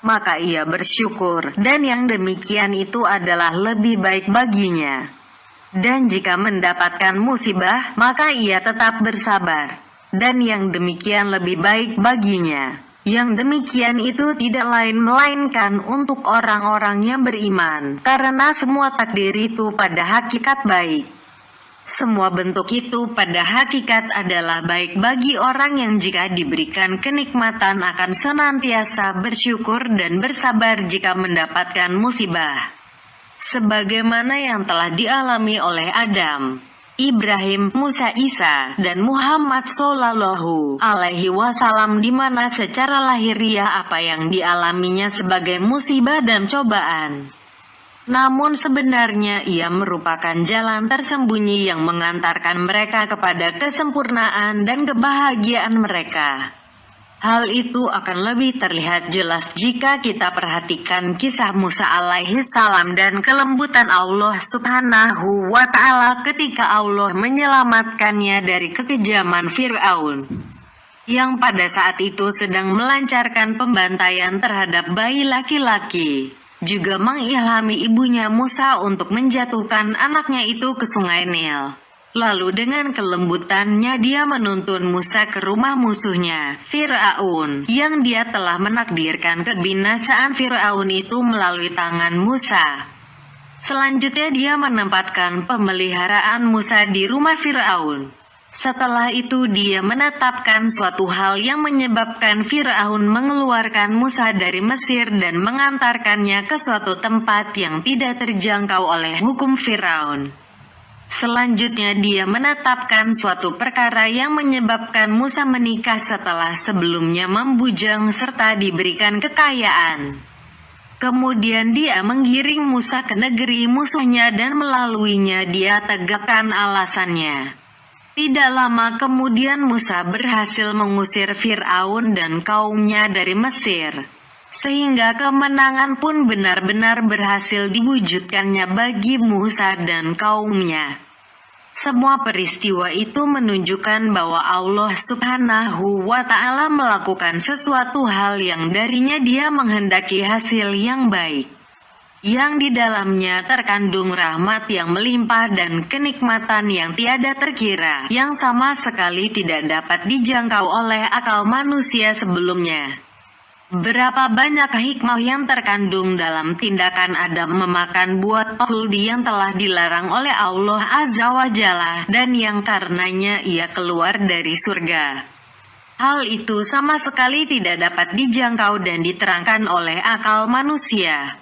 maka ia bersyukur, dan yang demikian itu adalah lebih baik baginya. Dan jika mendapatkan musibah, maka ia tetap bersabar, dan yang demikian lebih baik baginya. Yang demikian itu tidak lain melainkan untuk orang-orang yang beriman, karena semua takdir itu pada hakikat baik. Semua bentuk itu pada hakikat adalah baik bagi orang yang jika diberikan kenikmatan akan senantiasa bersyukur dan bersabar jika mendapatkan musibah. Sebagaimana yang telah dialami oleh Adam, Ibrahim, Musa, Isa, dan Muhammad Shallallahu Alaihi Wasallam, di mana secara lahiriah apa yang dialaminya sebagai musibah dan cobaan, namun sebenarnya ia merupakan jalan tersembunyi yang mengantarkan mereka kepada kesempurnaan dan kebahagiaan mereka. Hal itu akan lebih terlihat jelas jika kita perhatikan kisah Musa alaihi salam dan kelembutan Allah subhanahu wa ta'ala ketika Allah menyelamatkannya dari kekejaman Fir'aun, yang pada saat itu sedang melancarkan pembantaian terhadap bayi laki-laki. Juga mengilhami ibunya Musa untuk menjatuhkan anaknya itu ke sungai Nil. Lalu dengan kelembutannya dia menuntun Musa ke rumah musuhnya, Fir'aun, yang dia telah menakdirkan kebinasaan Fir'aun itu melalui tangan Musa. Selanjutnya dia menempatkan pemeliharaan Musa di rumah Fir'aun. Setelah itu dia menetapkan suatu hal yang menyebabkan Fir'aun mengeluarkan Musa dari Mesir dan mengantarkannya ke suatu tempat yang tidak terjangkau oleh hukum Fir'aun. Selanjutnya dia menetapkan suatu perkara yang menyebabkan Musa menikah setelah sebelumnya membujang serta diberikan kekayaan. Kemudian dia menggiring Musa ke negeri musuhnya dan melaluinya dia tegakkan alasannya. Tidak lama kemudian Musa berhasil mengusir Fir'aun dan kaumnya dari Mesir, sehingga kemenangan pun benar-benar berhasil diwujudkannya bagi Musa dan kaumnya. Semua peristiwa itu menunjukkan bahwa Allah subhanahu wa ta'ala melakukan sesuatu hal yang darinya dia menghendaki hasil yang baik, yang di dalamnya terkandung rahmat yang melimpah dan kenikmatan yang tiada terkira, yang sama sekali tidak dapat dijangkau oleh akal manusia sebelumnya. Berapa banyak hikmah yang terkandung dalam tindakan Adam memakan buah khuldi yang telah dilarang oleh Allah Azza wa Jalla, dan yang karenanya ia keluar dari surga. Hal itu sama sekali tidak dapat dijangkau dan diterangkan oleh akal manusia.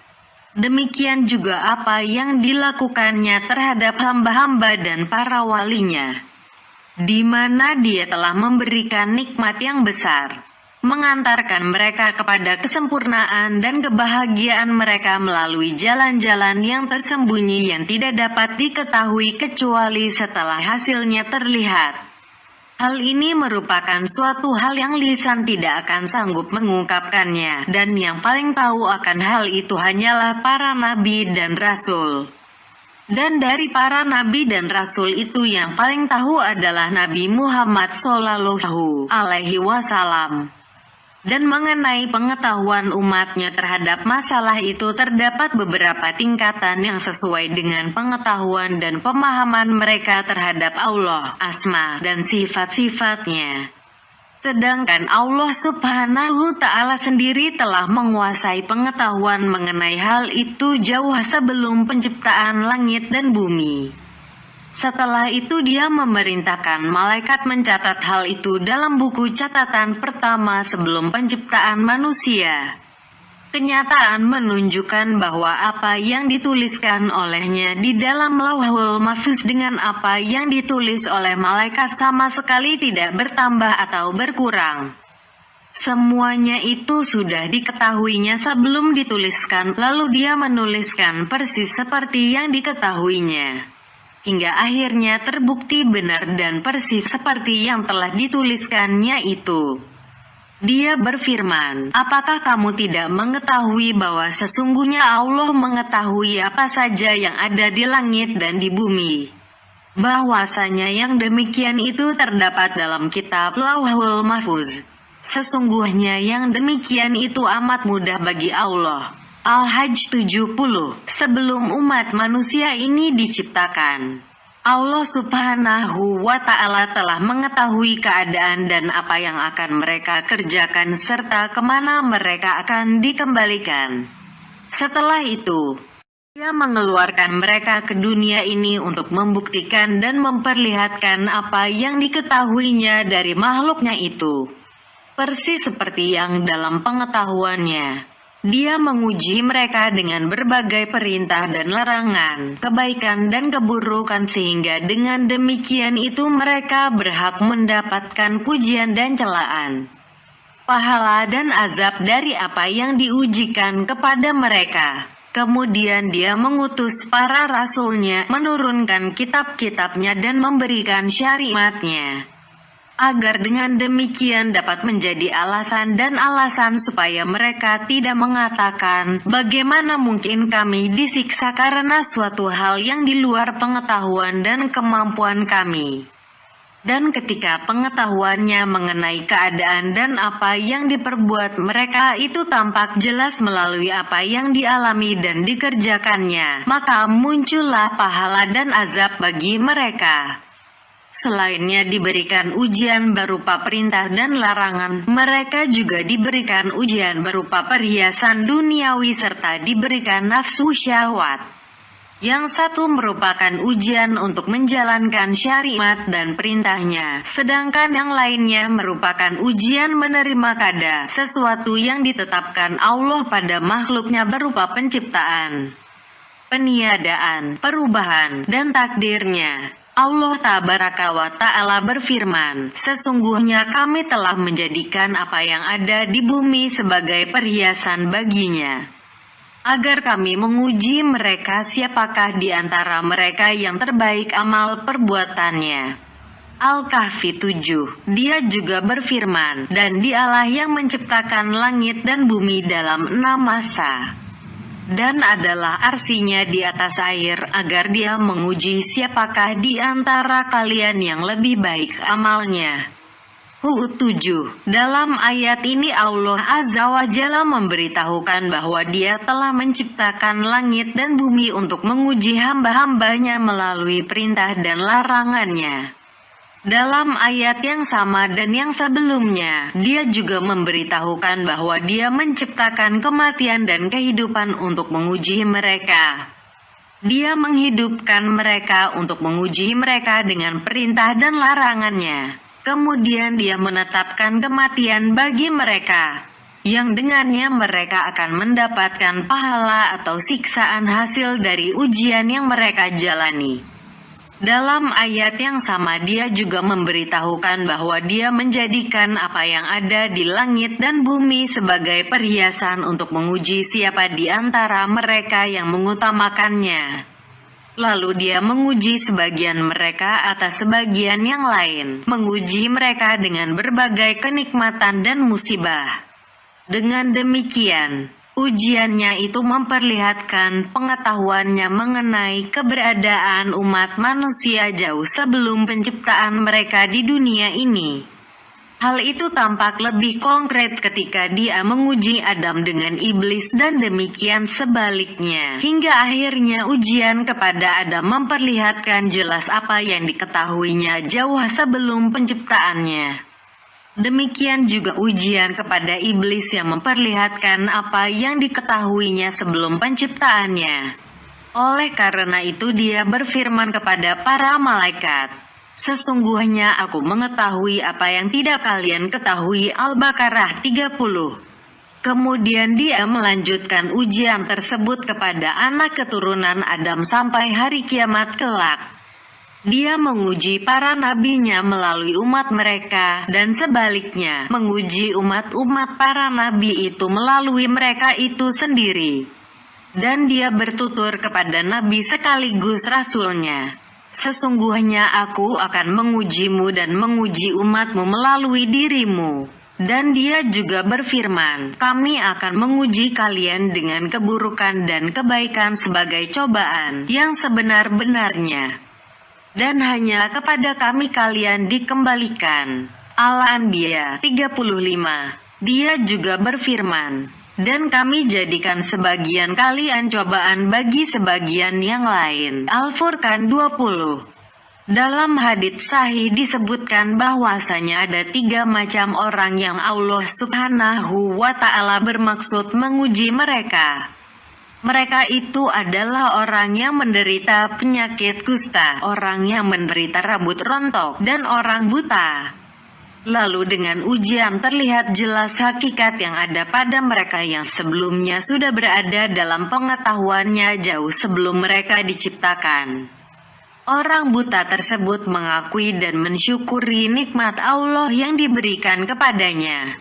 Demikian juga apa yang dilakukannya terhadap hamba-hamba dan para walinya, di mana dia telah memberikan nikmat yang besar, mengantarkan mereka kepada kesempurnaan dan kebahagiaan mereka melalui jalan-jalan yang tersembunyi yang tidak dapat diketahui kecuali setelah hasilnya terlihat. Hal ini merupakan suatu hal yang lisan tidak akan sanggup mengungkapkannya, dan yang paling tahu akan hal itu hanyalah para nabi dan rasul. Dan dari para nabi dan rasul itu yang paling tahu adalah Nabi Muhammad Shallallahu Alaihi Wasallam. Dan mengenai pengetahuan umatnya terhadap masalah itu terdapat beberapa tingkatan yang sesuai dengan pengetahuan dan pemahaman mereka terhadap Allah, asma, dan sifat-sifatnya. Sedangkan Allah subhanahu ta'ala sendiri telah menguasai pengetahuan mengenai hal itu jauh sebelum penciptaan langit dan bumi. Setelah itu dia memerintahkan malaikat mencatat hal itu dalam buku catatan pertama sebelum penciptaan manusia. Kenyataan menunjukkan bahwa apa yang dituliskan olehnya di dalam Lauhul Mahfuz dengan apa yang ditulis oleh malaikat sama sekali tidak bertambah atau berkurang. Semuanya itu sudah diketahuinya sebelum dituliskan, lalu dia menuliskan persis seperti yang diketahuinya, hingga akhirnya terbukti benar dan persis seperti yang telah dituliskannya itu. Dia berfirman, apakah kamu tidak mengetahui bahwa sesungguhnya Allah mengetahui apa saja yang ada di langit dan di bumi? Bahwasanya yang demikian itu terdapat dalam kitab Lauhul Mahfuz. Sesungguhnya yang demikian itu amat mudah bagi Allah. Al-Hajj 70. Sebelum umat manusia ini diciptakan, Allah Subhanahu wa Ta'ala telah mengetahui keadaan dan apa yang akan mereka kerjakan serta kemana mereka akan dikembalikan. Setelah itu, Dia mengeluarkan mereka ke dunia ini untuk membuktikan dan memperlihatkan apa yang diketahuinya dari makhluknya itu. Persis seperti yang dalam pengetahuannya, Dia menguji mereka dengan berbagai perintah dan larangan, kebaikan dan keburukan sehingga dengan demikian itu mereka berhak mendapatkan pujian dan celaan, pahala dan azab dari apa yang diujikan kepada mereka. Kemudian Dia mengutus para rasulnya, menurunkan kitab-kitabnya dan memberikan syariatnya, agar dengan demikian dapat menjadi alasan dan alasan supaya mereka tidak mengatakan, bagaimana mungkin kami disiksa karena suatu hal yang di luar pengetahuan dan kemampuan kami. Dan ketika pengetahuannya mengenai keadaan dan apa yang diperbuat mereka itu tampak jelas melalui apa yang dialami dan dikerjakannya, maka muncullah pahala dan azab bagi mereka. Selainnya diberikan ujian berupa perintah dan larangan, mereka juga diberikan ujian berupa perhiasan duniawi serta diberikan nafsu syahwat. Yang satu merupakan ujian untuk menjalankan syariat dan perintahnya, sedangkan yang lainnya merupakan ujian menerima qada, sesuatu yang ditetapkan Allah pada makhluknya berupa penciptaan, peniadaan, perubahan, dan takdirnya. Allah Tabaraka wa Ta'ala berfirman, sesungguhnya kami telah menjadikan apa yang ada di bumi sebagai perhiasan baginya, agar kami menguji mereka siapakah di antara mereka yang terbaik amal perbuatannya. Al-Kahfi 7. Dia juga berfirman, dan Dialah yang menciptakan langit dan bumi dalam 6 masa, dan adalah arsinya di atas air, agar Dia menguji siapakah di antara kalian yang lebih baik amalnya. Hud 7. Dalam ayat ini Allah Azza wa Jalla memberitahukan bahwa Dia telah menciptakan langit dan bumi untuk menguji hamba-hambanya melalui perintah dan larangannya. Dalam ayat yang sama dan yang sebelumnya, Dia juga memberitahukan bahwa Dia menciptakan kematian dan kehidupan untuk menguji mereka. Dia menghidupkan mereka untuk menguji mereka dengan perintah dan larangannya. Kemudian Dia menetapkan kematian bagi mereka, yang dengannya mereka akan mendapatkan pahala atau siksaan hasil dari ujian yang mereka jalani. Dalam ayat yang sama Dia juga memberitahukan bahwa Dia menjadikan apa yang ada di langit dan bumi sebagai perhiasan untuk menguji siapa di antara mereka yang mengutamakannya. Lalu Dia menguji sebagian mereka atas sebagian yang lain, menguji mereka dengan berbagai kenikmatan dan musibah. Dengan demikian, ujiannya itu memperlihatkan pengetahuannya mengenai keberadaan umat manusia jauh sebelum penciptaan mereka di dunia ini. Hal itu tampak lebih konkret ketika Dia menguji Adam dengan iblis dan demikian sebaliknya. Hingga akhirnya ujian kepada Adam memperlihatkan jelas apa yang diketahuinya jauh sebelum penciptaannya. Demikian juga ujian kepada iblis yang memperlihatkan apa yang diketahuinya sebelum penciptaannya. Oleh karena itu Dia berfirman kepada para malaikat, sesungguhnya aku mengetahui apa yang tidak kalian ketahui. Al-Baqarah 30. Kemudian Dia melanjutkan ujian tersebut kepada anak keturunan Adam sampai hari kiamat kelak. Dia menguji para nabinya melalui umat mereka, dan sebaliknya, menguji umat-umat para nabi itu melalui mereka itu sendiri. Dan Dia bertutur kepada nabi sekaligus rasulnya, sesungguhnya aku akan mengujimu dan menguji umatmu melalui dirimu. Dan Dia juga berfirman, kami akan menguji kalian dengan keburukan dan kebaikan sebagai cobaan yang sebenar-benarnya. Dan hanya kepada kami kalian dikembalikan. Al-Anbiya 35. Dia juga berfirman, dan kami jadikan sebagian kalian cobaan bagi sebagian yang lain. Al-Furqan 20. Dalam hadits sahih disebutkan bahwasanya ada 3 macam orang yang Allah Subhanahu wa Ta'ala bermaksud menguji mereka. Mereka itu adalah orang yang menderita penyakit kusta, orang yang menderita rambut rontok, dan orang buta. Lalu dengan ujian terlihat jelas hakikat yang ada pada mereka yang sebelumnya sudah berada dalam pengetahuannya jauh sebelum mereka diciptakan. Orang buta tersebut mengakui dan mensyukuri nikmat Allah yang diberikan kepadanya.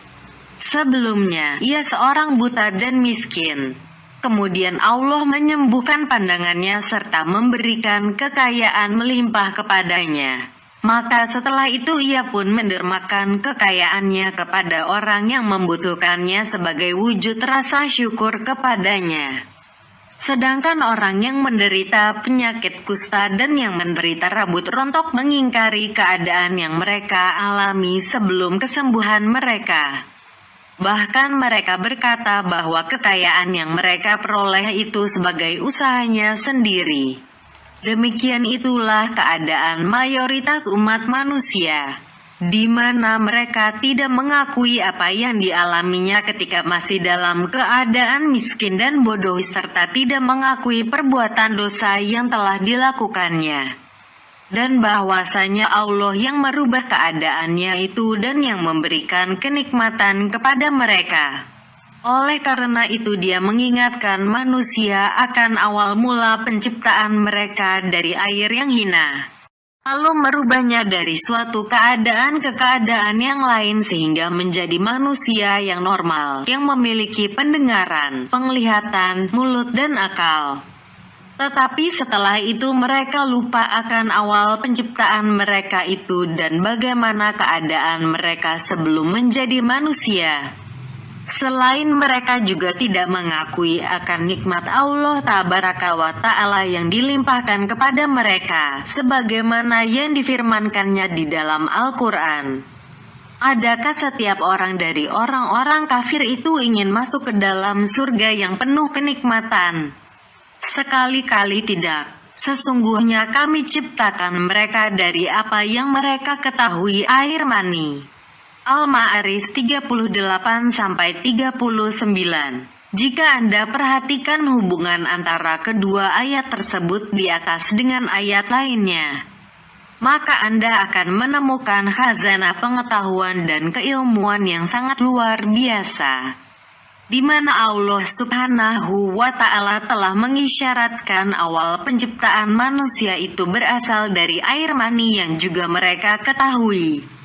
Sebelumnya, ia seorang buta dan miskin. Kemudian Allah menyembuhkan pandangannya serta memberikan kekayaan melimpah kepadanya. Maka setelah itu ia pun mendermakan kekayaannya kepada orang yang membutuhkannya sebagai wujud rasa syukur kepadanya. Sedangkan orang yang menderita penyakit kusta dan yang menderita rambut rontok mengingkari keadaan yang mereka alami sebelum kesembuhan mereka. Bahkan mereka berkata bahwa kekayaan yang mereka peroleh itu sebagai usahanya sendiri. Demikian itulah keadaan mayoritas umat manusia, di mana mereka tidak mengakui apa yang dialaminya ketika masih dalam keadaan miskin dan bodoh serta tidak mengakui perbuatan dosa yang telah dilakukannya. Dan bahwasanya Allah yang merubah keadaannya itu dan yang memberikan kenikmatan kepada mereka. Oleh karena itu dia mengingatkan manusia akan awal mula penciptaan mereka dari air yang hina, lalu merubahnya dari suatu keadaan ke keadaan yang lain sehingga menjadi manusia yang normal, yang memiliki pendengaran, penglihatan, mulut dan akal. Tetapi setelah itu mereka lupa akan awal penciptaan mereka itu dan bagaimana keadaan mereka sebelum menjadi manusia. Selain mereka juga tidak mengakui akan nikmat Allah Tabaraka wa Ta'ala yang dilimpahkan kepada mereka, sebagaimana yang difirmankannya di dalam Al-Quran. Adakah setiap orang dari orang-orang kafir itu ingin masuk ke dalam surga yang penuh kenikmatan? Sekali-kali tidak. Sesungguhnya kami ciptakan mereka dari apa yang mereka ketahui, air mani. Al-Ma'arij 38-39. Jika Anda perhatikan hubungan antara kedua ayat tersebut di atas dengan ayat lainnya, maka Anda akan menemukan khazanah pengetahuan dan keilmuan yang sangat luar biasa, di mana Allah Subhanahu wa Ta'ala telah mengisyaratkan awal penciptaan manusia itu berasal dari air mani yang juga mereka ketahui.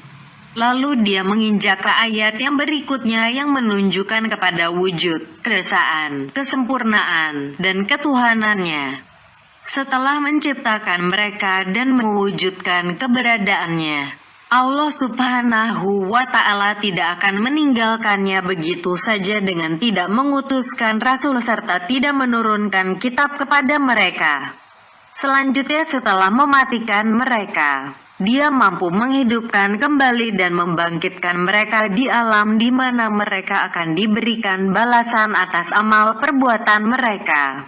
Lalu dia menginjak ke ayat yang berikutnya yang menunjukkan kepada wujud, keesaan, kesempurnaan, dan ketuhanannya. Setelah menciptakan mereka dan mewujudkan keberadaannya, Allah Subhanahu wa Ta'ala tidak akan meninggalkannya begitu saja dengan tidak mengutuskan Rasul serta tidak menurunkan kitab kepada mereka. Selanjutnya setelah mematikan mereka, Dia mampu menghidupkan kembali dan membangkitkan mereka di alam di mana mereka akan diberikan balasan atas amal perbuatan mereka.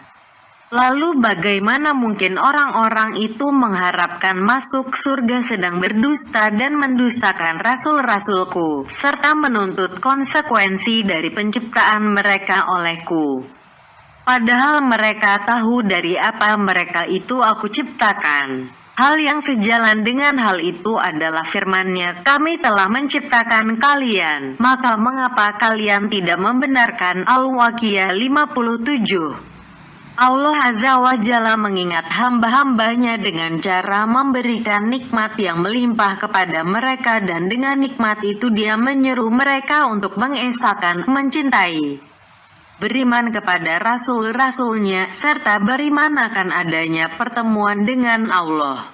Lalu bagaimana mungkin orang-orang itu mengharapkan masuk surga sedang berdusta dan mendustakan rasul-rasulku, serta menuntut konsekuensi dari penciptaan mereka olehku? Padahal mereka tahu dari apa mereka itu aku ciptakan. Hal yang sejalan dengan hal itu adalah firman-Nya, kami telah menciptakan kalian, maka mengapa kalian tidak membenarkan? Al-Waqiah 57. Allah Azza wa Jalla mengingat hamba-hambanya dengan cara memberikan nikmat yang melimpah kepada mereka dan dengan nikmat itu Dia menyeru mereka untuk mengesahkan, mencintai, beriman kepada rasul-rasulnya, serta beriman akan adanya pertemuan dengan Allah.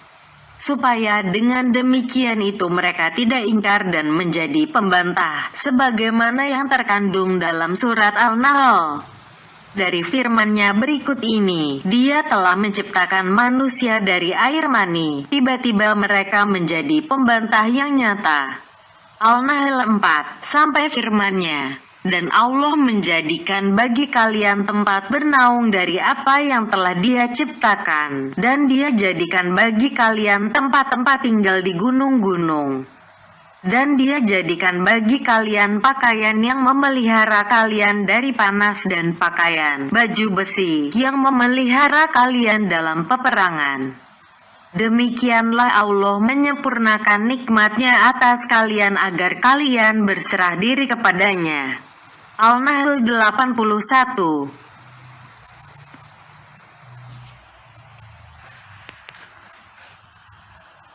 Supaya dengan demikian itu mereka tidak ingkar dan menjadi pembantah, sebagaimana yang terkandung dalam surat Al-Nahl. Dari firman-Nya berikut ini, Dia telah menciptakan manusia dari air mani, tiba-tiba mereka menjadi pembantah yang nyata. Al-Nahl 4, sampai firman-Nya, dan Allah menjadikan bagi kalian tempat bernaung dari apa yang telah Dia ciptakan, dan Dia jadikan bagi kalian tempat-tempat tinggal di gunung-gunung. Dan Dia jadikan bagi kalian pakaian yang memelihara kalian dari panas dan pakaian baju besi yang memelihara kalian dalam peperangan. Demikianlah Allah menyempurnakan nikmat-Nya atas kalian agar kalian berserah diri kepadanya. Al-Nahl 81.